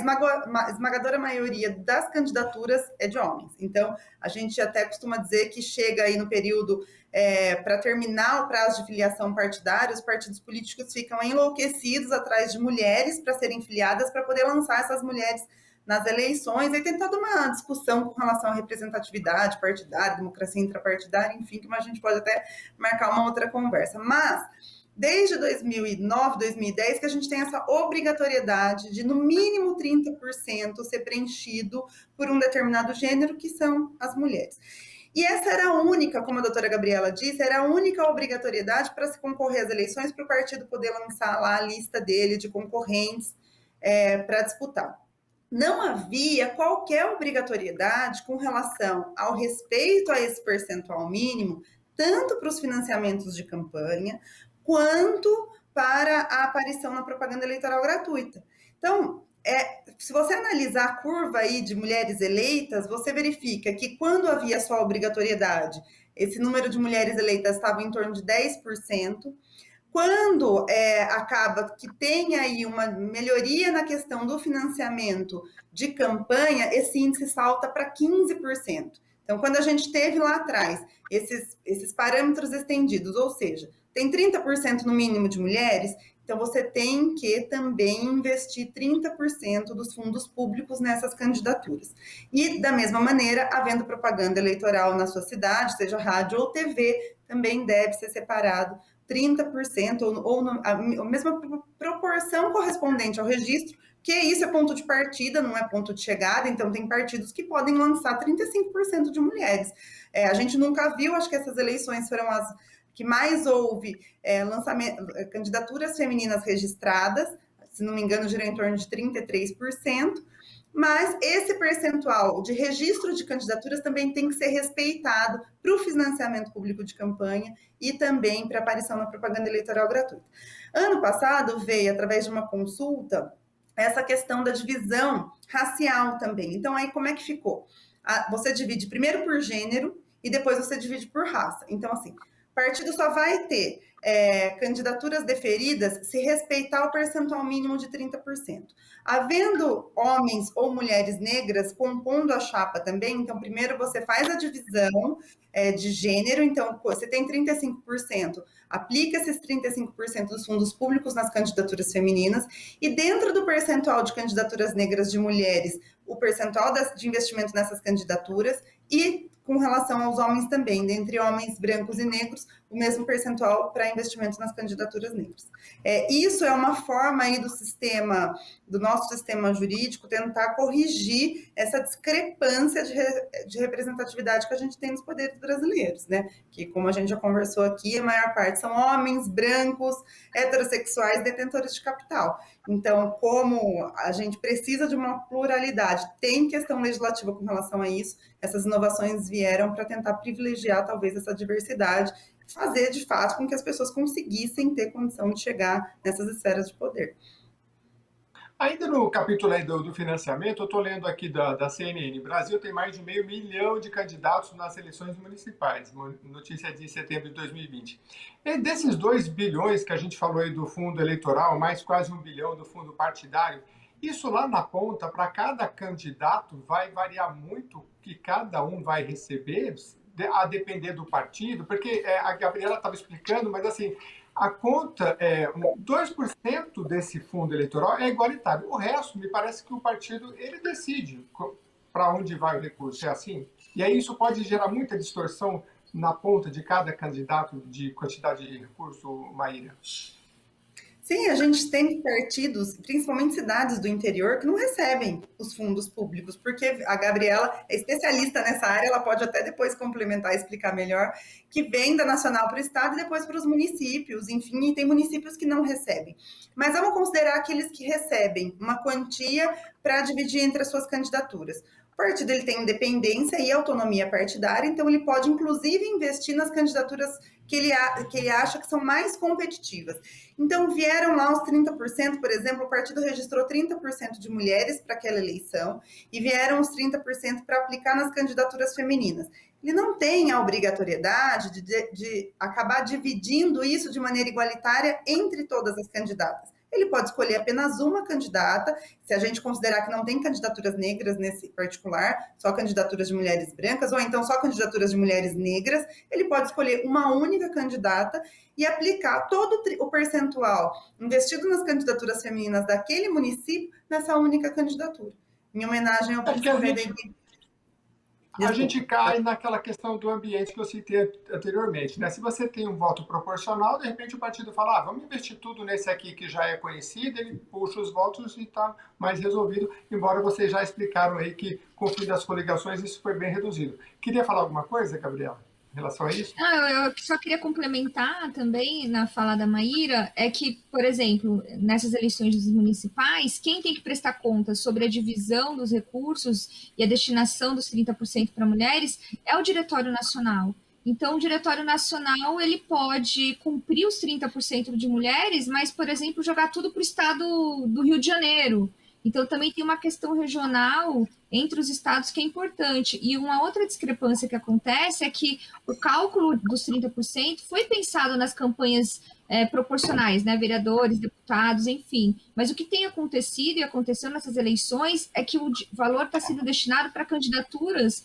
esmagadora maioria das candidaturas é de homens. Então, a gente até costuma dizer que chega aí no período para terminar o prazo de filiação partidária, os partidos políticos ficam enlouquecidos atrás de mulheres para serem filiadas, para poder lançar essas mulheres nas eleições. Aí tem toda uma discussão com relação à representatividade partidária, democracia intrapartidária, enfim, que a gente pode até marcar uma outra conversa. Mas desde 2009, 2010, que a gente tem essa obrigatoriedade de, no mínimo, 30% ser preenchido por um determinado gênero, que são as mulheres. E essa era a única, como a doutora Gabriela disse, era a única obrigatoriedade para se concorrer às eleições, para o partido poder lançar lá a lista dele de concorrentes para disputar. Não havia qualquer obrigatoriedade com relação ao respeito a esse percentual mínimo, tanto para os financiamentos de campanha, quanto para a aparição na propaganda eleitoral gratuita. Então, se você analisar a curva aí de mulheres eleitas, você verifica que quando havia só obrigatoriedade, esse número de mulheres eleitas estava em torno de 10%. Quando acaba que tem aí uma melhoria na questão do financiamento de campanha, esse índice salta para 15%. Então, quando a gente teve lá atrás esses parâmetros estendidos, ou seja, tem 30% no mínimo de mulheres, então você tem que também investir 30% dos fundos públicos nessas candidaturas. E, da mesma maneira, havendo propaganda eleitoral na sua cidade, seja rádio ou TV, também deve ser separado 30% ou a mesma proporção correspondente ao registro, que isso é ponto de partida, não é ponto de chegada, então tem partidos que podem lançar 35% de mulheres. A gente nunca viu, acho que essas eleições foram as que mais houve candidaturas femininas registradas, se não me engano, girou em torno de 33%, Mas esse percentual de registro de candidaturas também tem que ser respeitado para o financiamento público de campanha e também para aparição na propaganda eleitoral gratuita. Ano passado veio, através de uma consulta, essa questão da divisão racial também. Então, aí como é que ficou? Você divide primeiro por gênero e depois você divide por raça. Então, assim, o partido só vai ter candidaturas deferidas se respeitar o percentual mínimo de 30%. Havendo homens ou mulheres negras compondo a chapa também, então primeiro você faz a divisão de gênero, então você tem 35%, aplica esses 35% dos fundos públicos nas candidaturas femininas, e dentro do percentual de candidaturas negras de mulheres, o percentual de investimento nessas candidaturas, e com relação aos homens também, dentre homens brancos e negros, o mesmo percentual para investimento nas candidaturas negras. Isso é uma forma aí do nosso sistema jurídico, tentar corrigir essa discrepância de representatividade que a gente tem nos poderes brasileiros, né? Que, como a gente já conversou aqui, a maior parte são homens, brancos, heterossexuais, detentores de capital. Então, como a gente precisa de uma pluralidade, tem questão legislativa com relação a isso, essas inovações vieram para tentar privilegiar, talvez, essa diversidade, fazer, de fato, com que as pessoas conseguissem ter condição de chegar nessas esferas de poder. Ainda no capítulo aí do financiamento, eu estou lendo aqui da CNN. O Brasil tem mais de 500 mil de candidatos nas eleições municipais. Notícia de setembro de 2020. E desses 2 bilhões que a gente falou aí do fundo eleitoral, mais quase 1 bilhão do fundo partidário, isso lá na ponta, para cada candidato, vai variar muito o que cada um vai receber, a depender do partido, porque a Gabriela estava explicando, mas assim, a conta, 2% desse fundo eleitoral é igualitário. O resto, me parece que o partido ele decide para onde vai o recurso. É assim? E aí isso pode gerar muita distorção na ponta de cada candidato de quantidade de recurso, Maíra? Sim, a gente tem partidos, principalmente cidades do interior, que não recebem os fundos públicos, porque a Gabriela é especialista nessa área, ela pode até depois complementar e explicar melhor, que vem da nacional para o estado e depois para os municípios, enfim, e tem municípios que não recebem. Mas vamos considerar aqueles que recebem uma quantia para dividir entre as suas candidaturas. O partido ele tem independência e autonomia partidária, então ele pode, inclusive, investir nas candidaturas que ele acha que são mais competitivas. Então, vieram lá os 30%, por exemplo, o partido registrou 30% de mulheres para aquela eleição e vieram os 30% para aplicar nas candidaturas femininas. Ele não tem a obrigatoriedade de acabar dividindo isso de maneira igualitária entre todas as candidatas. Ele pode escolher apenas uma candidata, se a gente considerar que não tem candidaturas negras nesse particular, só candidaturas de mulheres brancas, ou então só candidaturas de mulheres negras, ele pode escolher uma única candidata e aplicar todo o percentual investido nas candidaturas femininas daquele município nessa única candidatura, em homenagem ao princípio da identidade. A gente cai naquela questão do ambiente que eu citei anteriormente, né? Se você tem um voto proporcional, de repente o partido fala, vamos investir tudo nesse aqui que já é conhecido, ele puxa os votos e está mais resolvido, embora vocês já explicaram aí que, com o fim das coligações, isso foi bem reduzido. Queria falar alguma coisa, Gabriela, em relação a isso? Eu só queria complementar também na fala da Maíra, é que, por exemplo, nessas eleições municipais, quem tem que prestar conta sobre a divisão dos recursos e a destinação dos 30% para mulheres é o Diretório Nacional. Então, o Diretório Nacional ele pode cumprir os 30% de mulheres, mas, por exemplo, jogar tudo para o estado do Rio de Janeiro. Então, também tem uma questão regional entre os estados que é importante. E uma outra discrepância que acontece é que o cálculo dos 30% foi pensado nas campanhas proporcionais, né? Vereadores, deputados, enfim. Mas o que tem acontecido e aconteceu nessas eleições é que o valor está sendo destinado para candidaturas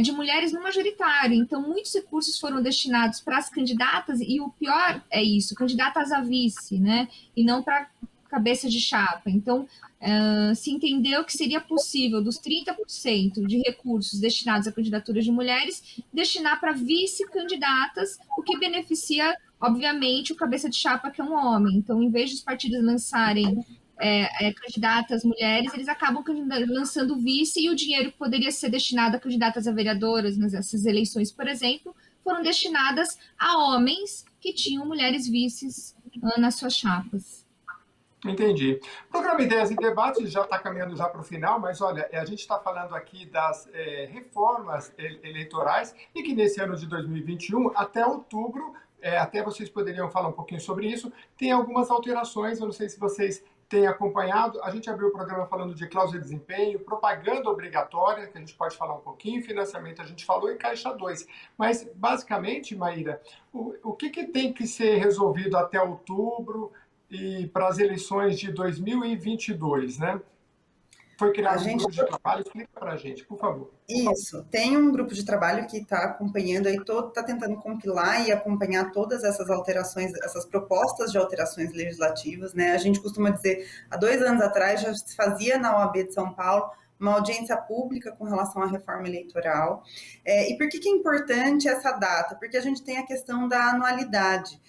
de mulheres no majoritário. Então, muitos recursos foram destinados para as candidatas, e o pior é isso, candidatas a vice, né? E não para cabeça de chapa. Então, se entendeu que seria possível, dos 30% de recursos destinados a candidaturas de mulheres, destinar para vice-candidatas, o que beneficia, obviamente, o cabeça de chapa, que é um homem. Então, em vez de os partidos lançarem candidatas mulheres, eles acabam lançando vice, e o dinheiro que poderia ser destinado a candidatas a vereadoras nessas eleições, por exemplo, foram destinadas a homens que tinham mulheres vices nas suas chapas. Entendi. O programa Ideias e Debates já está caminhando já para o final, mas olha, a gente está falando aqui das reformas eleitorais e que nesse ano de 2021, até outubro, até vocês poderiam falar um pouquinho sobre isso, tem algumas alterações, eu não sei se vocês têm acompanhado, a gente abriu o programa falando de cláusula de desempenho, propaganda obrigatória, que a gente pode falar um pouquinho, financiamento a gente falou e Caixa 2. Mas, basicamente, Maíra, o que tem que ser resolvido até outubro e para as eleições de 2022, né? Foi criado um grupo de trabalho, explica para a gente, por favor. Isso, tem um grupo de trabalho que está acompanhando aí, está tentando compilar e acompanhar todas essas alterações, essas propostas de alterações legislativas, né? A gente costuma dizer, há 2 anos atrás já se fazia na OAB de São Paulo uma audiência pública com relação à reforma eleitoral. E por que é importante essa data? Porque a gente tem a questão da anualidade.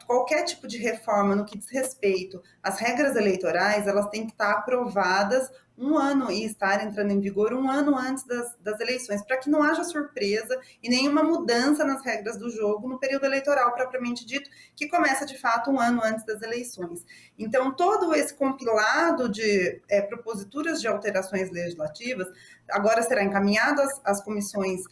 Qualquer tipo de reforma no que diz respeito às regras eleitorais, elas têm que estar aprovadas 1 ano e estar entrando em vigor 1 ano antes das eleições, para que não haja surpresa e nenhuma mudança nas regras do jogo no período eleitoral propriamente dito, que começa de fato 1 ano antes das eleições. Então, todo esse compilado de proposituras de alterações legislativas agora será encaminhado às comissões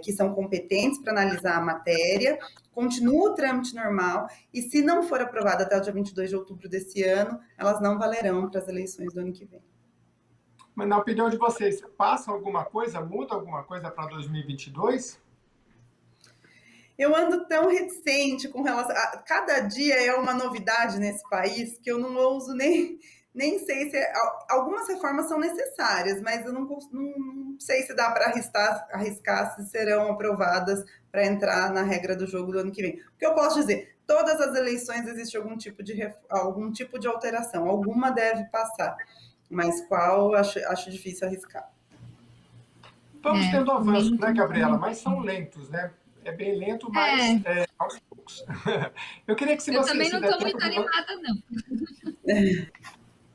que são competentes para analisar a matéria, continua o trâmite normal, e se não for aprovada até o dia 22 de outubro desse ano, elas não valerão para as eleições do ano que vem. Mas na opinião de vocês, passa alguma coisa, muda alguma coisa para 2022? Eu ando tão reticente com relação cada dia é uma novidade nesse país que eu não ouso nem sei se algumas reformas são necessárias, mas eu não sei se dá para arriscar se serão aprovadas para entrar na regra do jogo do ano que vem. O que eu posso dizer? Todas as eleições existe algum tipo de alteração, alguma deve passar, mas qual acho difícil arriscar. Vamos tendo avanços, né, Gabriela? Mas são lentos, né? É bem lento, mas aos poucos. Eu queria que se eu você... também não estou muito animada, não.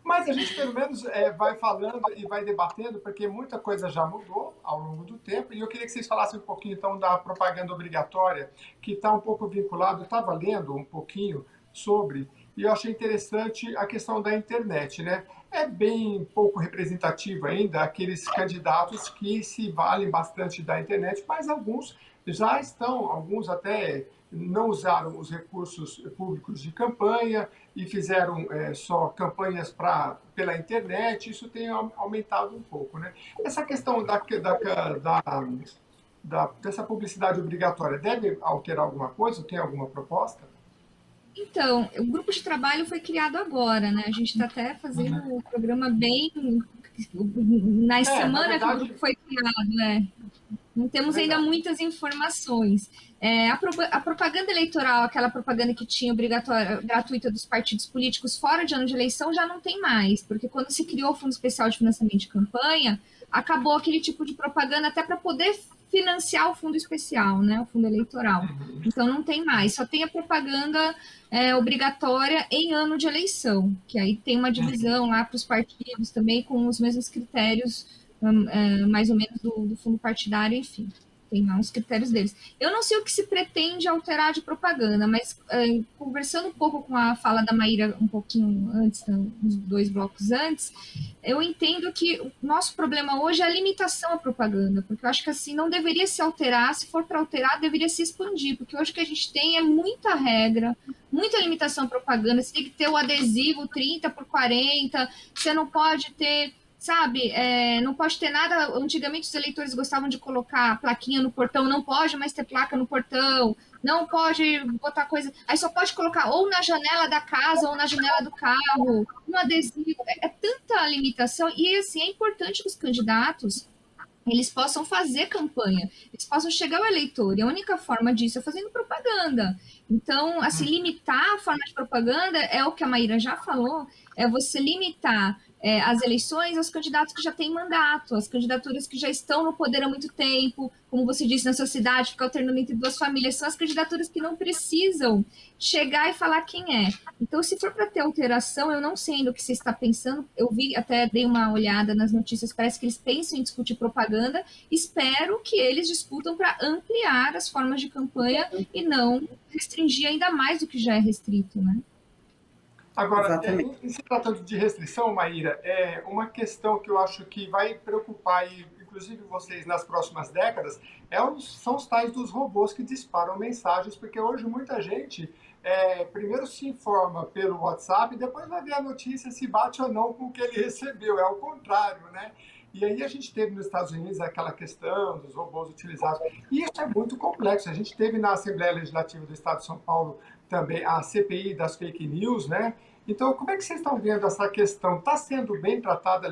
Mas a gente, pelo menos, vai falando e vai debatendo, porque muita coisa já mudou ao longo do tempo. E eu queria que vocês falassem um pouquinho, então, da propaganda obrigatória, que está um pouco vinculado. Eu estava lendo um pouquinho sobre, e eu achei interessante a questão da internet, né? É bem pouco representativo ainda aqueles candidatos que se valem bastante da internet, mas alguns já estão, alguns até não usaram os recursos públicos de campanha e fizeram só campanhas pela internet, isso tem aumentado um pouco, né? Essa questão dessa publicidade obrigatória deve alterar alguma coisa? Tem alguma proposta? Então, o grupo de trabalho foi criado agora, né? A gente está até fazendo o programa bem na semana verdade, que o grupo foi criado, né? Não temos ainda muitas informações. A propaganda eleitoral, aquela propaganda que tinha obrigatória, gratuita dos partidos políticos fora de ano de eleição, já não tem mais, porque quando se criou o Fundo Especial de Financiamento de Campanha, acabou aquele tipo de propaganda até para poder financiar o fundo especial, né, o fundo eleitoral. Então não tem mais, só tem a propaganda obrigatória em ano de eleição, que aí tem uma divisão lá para os partidos também com os mesmos critérios mais ou menos do fundo partidário, enfim, tem lá uns critérios deles. Eu não sei o que se pretende alterar de propaganda, mas conversando um pouco com a fala da Maíra um pouquinho antes, uns 2 blocos antes, eu entendo que o nosso problema hoje é a limitação à propaganda, porque eu acho que assim não deveria se alterar, se for para alterar, deveria se expandir, porque hoje o que a gente tem é muita regra, muita limitação à propaganda, você tem que ter o adesivo 30x40, você não pode ter... Sabe, não pode ter nada. Antigamente os eleitores gostavam de colocar plaquinha no portão, não pode mais ter placa no portão, não pode botar coisa. Aí só pode colocar ou na janela da casa ou na janela do carro, um adesivo. É tanta limitação. E assim, é importante que os candidatos eles possam fazer campanha, eles possam chegar ao eleitor. E a única forma disso é fazendo propaganda. Então, assim, limitar a forma de propaganda é o que a Maíra já falou, é você limitar as eleições aos candidatos que já têm mandato, as candidaturas que já estão no poder há muito tempo, como você disse, na sua cidade, ficar alternando entre 2 famílias, são as candidaturas que não precisam chegar e falar quem é. Então, se for para ter alteração, eu não sei ainda o que você está pensando, eu vi, até dei uma olhada nas notícias, parece que eles pensam em discutir propaganda, espero que eles discutam para ampliar as formas de campanha e não restringir ainda mais do que já é restrito, né? Agora, Exatamente. em se tratando de restrição, Maíra, uma questão que eu acho que vai preocupar, inclusive vocês, nas próximas décadas, são os tais dos robôs que disparam mensagens, porque hoje muita gente primeiro se informa pelo WhatsApp e depois vai ver a notícia se bate ou não com o que ele recebeu. É o contrário, né? E aí a gente teve nos Estados Unidos aquela questão dos robôs utilizados. E isso é muito complexo. A gente teve na Assembleia Legislativa do Estado de São Paulo também a CPI das fake news, né? Então, como é que vocês estão vendo essa questão? Está sendo bem tratada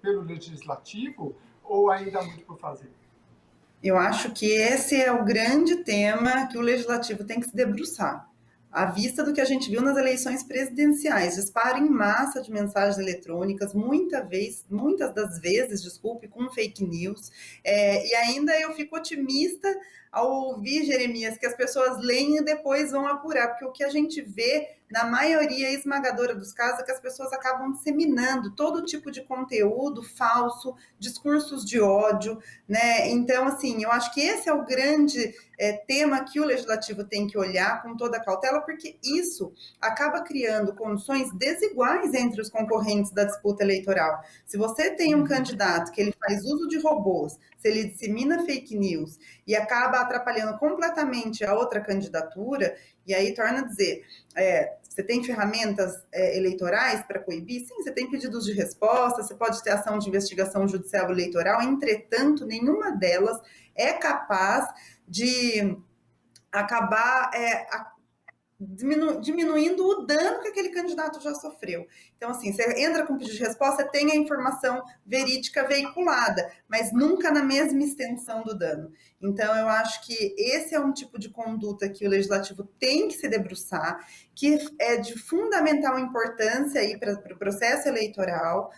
pelo Legislativo ou ainda há muito por fazer? Eu acho que esse é o grande tema que o legislativo tem que se debruçar. À vista do que a gente viu nas eleições presidenciais, disparo em massa de mensagens eletrônicas, muitas das vezes, desculpe, com fake news. E ainda eu fico otimista ao ouvir, Jeremias, que as pessoas leem e depois vão apurar, porque o que a gente vê, na maioria esmagadora dos casos, é que as pessoas acabam disseminando todo tipo de conteúdo falso, discursos de ódio, né? Então, assim, eu acho que esse é o grande tema que o legislativo tem que olhar com toda a cautela, porque isso acaba criando condições desiguais entre os concorrentes da disputa eleitoral. Se você tem um candidato que ele faz uso de robôs, se ele dissemina fake news e acaba atrapalhando completamente a outra candidatura, e aí torna a dizer, você tem ferramentas eleitorais para coibir? Sim, você tem pedidos de resposta, você pode ter ação de investigação judicial eleitoral, entretanto, nenhuma delas é capaz de acabar diminuindo o dano que aquele candidato já sofreu. Então, assim, você entra com pedido de resposta, tem a informação verídica veiculada, mas nunca na mesma extensão do dano. Então, eu acho que esse é um tipo de conduta que o legislativo tem que se debruçar, que é de fundamental importância aí para o processo eleitoral,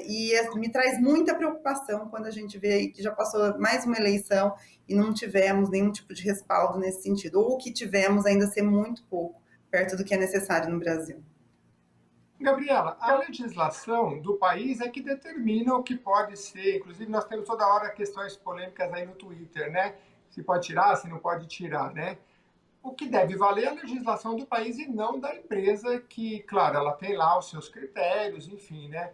e me traz muita preocupação quando a gente vê aí que já passou mais uma eleição e não tivemos nenhum tipo de respaldo nesse sentido, ou o que tivemos ainda ser muito pouco, perto do que é necessário no Brasil. Gabriela, a legislação do país é que determina o que pode ser, inclusive nós temos toda hora questões polêmicas aí no Twitter, né? Se pode tirar, se não pode tirar, né? O que deve valer é a legislação do país e não da empresa que, claro, ela tem lá os seus critérios, enfim, né?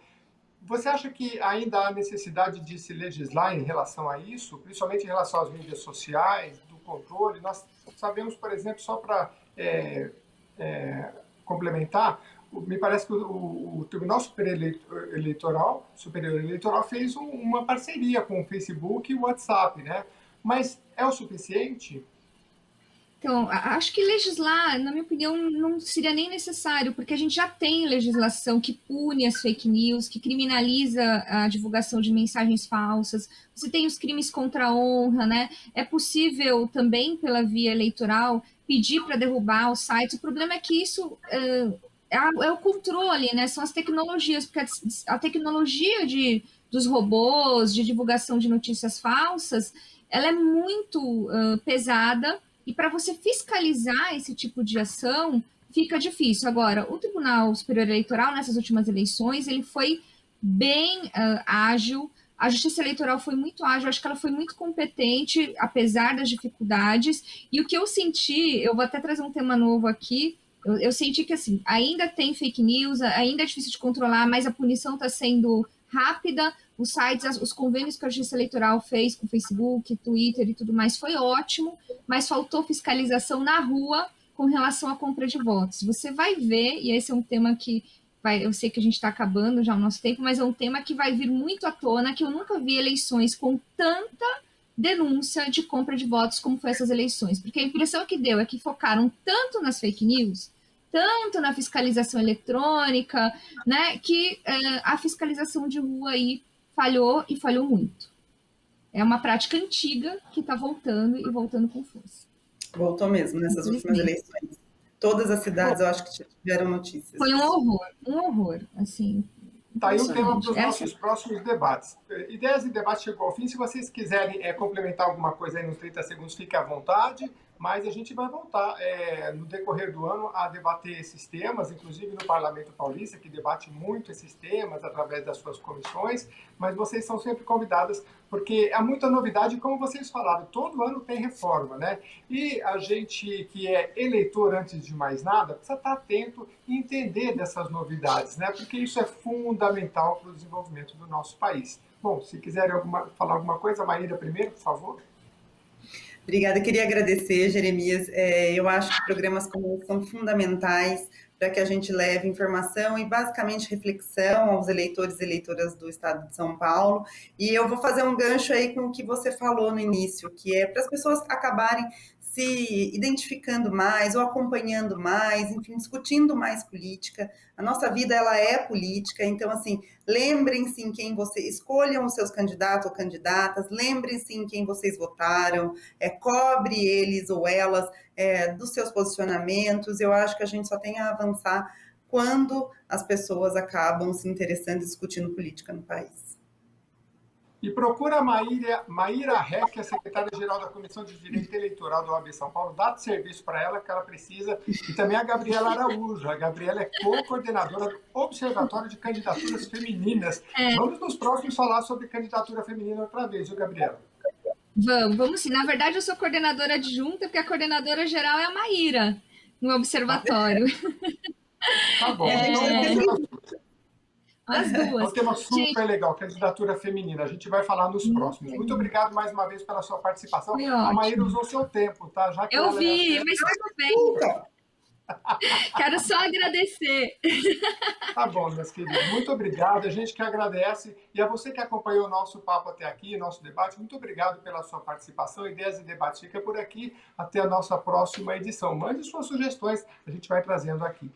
Você acha que ainda há necessidade de se legislar em relação a isso, principalmente em relação às mídias sociais, do controle? Nós sabemos, por exemplo, só para complementar, me parece que o Tribunal Superior Eleitoral fez uma parceria com o Facebook e o WhatsApp, né? Mas é o suficiente? Então, acho que legislar, na minha opinião, não seria nem necessário, porque a gente já tem legislação que pune as fake news, que criminaliza a divulgação de mensagens falsas. Você tem os crimes contra a honra, né? É possível também, pela via eleitoral, pedir para derrubar os sites. O problema é que isso é o controle, né? São as tecnologias, porque a tecnologia dos robôs, de divulgação de notícias falsas, ela é muito pesada, e para você fiscalizar esse tipo de ação, fica difícil. Agora, o Tribunal Superior Eleitoral, nessas últimas eleições, ele foi bem ágil, a Justiça Eleitoral foi muito ágil, acho que ela foi muito competente, apesar das dificuldades, e o que eu senti, eu vou até trazer um tema novo aqui, eu senti que, assim, ainda tem fake news, ainda é difícil de controlar, mas a punição está sendo rápida, os sites, os convênios que a Justiça Eleitoral fez com Facebook, Twitter e tudo mais foi ótimo, mas faltou fiscalização na rua com relação à compra de votos. Você vai ver, e esse é um tema que eu sei que a gente está acabando já o nosso tempo, mas é um tema que vai vir muito à tona, que eu nunca vi eleições com tanta denúncia de compra de votos como foi essas eleições, porque a impressão que deu é que focaram tanto nas fake news, tanto na fiscalização eletrônica, né, que a fiscalização de rua aí falhou e falhou muito. É uma prática antiga que está voltando e voltando com força. Voltou mesmo nessas últimas eleições. Todas as cidades, eu acho que tiveram notícias. Foi um horror, assim. Tá aí um tema para os nossos próximos debates. Ideias e Debate chegou ao fim. Se vocês quiserem complementar alguma coisa aí nos 30 segundos, fique à vontade. Mas a gente vai voltar no decorrer do ano a debater esses temas, inclusive no Parlamento Paulista, que debate muito esses temas através das suas comissões. Mas vocês são sempre convidadas porque há muita novidade, como vocês falaram, todo ano tem reforma, né? E a gente que é eleitor, antes de mais nada, precisa estar atento e entender dessas novidades, né? Porque isso é fundamental para o desenvolvimento do nosso país. Bom, se quiserem falar alguma coisa, Maíra primeiro, por favor. Obrigada, queria agradecer, Jeremias. Eu acho que programas como esse são fundamentais para que a gente leve informação e, basicamente, reflexão aos eleitores e eleitoras do Estado de São Paulo. E eu vou fazer um gancho aí com o que você falou no início, que é para as pessoas acabarem se identificando mais ou acompanhando mais, enfim, discutindo mais política. A nossa vida, ela é política, então, assim, lembrem-se em quem vocês escolham os seus candidatos ou candidatas, lembrem-se em quem vocês votaram, cobre eles ou elas dos seus posicionamentos. Eu acho que a gente só tem a avançar quando as pessoas acabam se interessando e discutindo política no país. E procura a Maíra Reck, que é secretária-geral da Comissão de Direito Eleitoral do OAB São Paulo, dá serviço para ela que ela precisa, e também a Gabriela Araújo. A Gabriela é co-coordenadora do Observatório de Candidaturas Femininas. Vamos nos próximos falar sobre candidatura feminina outra vez, viu, Gabriela? Vamos sim. Na verdade, eu sou coordenadora adjunta, porque a coordenadora geral é a Maíra, no Observatório. Tá bom, então as duas. É um tema super legal, candidatura feminina. A gente vai falar nos próximos. Muito obrigado mais uma vez pela sua participação. A Maíra usou seu tempo, tá? Já que eu vi, mas tudo bem. Quero só agradecer. Tá bom, meus queridos. Muito obrigado. A gente que agradece. E a você que acompanhou o nosso papo até aqui, nosso debate, muito obrigado pela sua participação. Ideias e Debates fica por aqui. Até a nossa próxima edição. Mande suas sugestões, a gente vai trazendo aqui.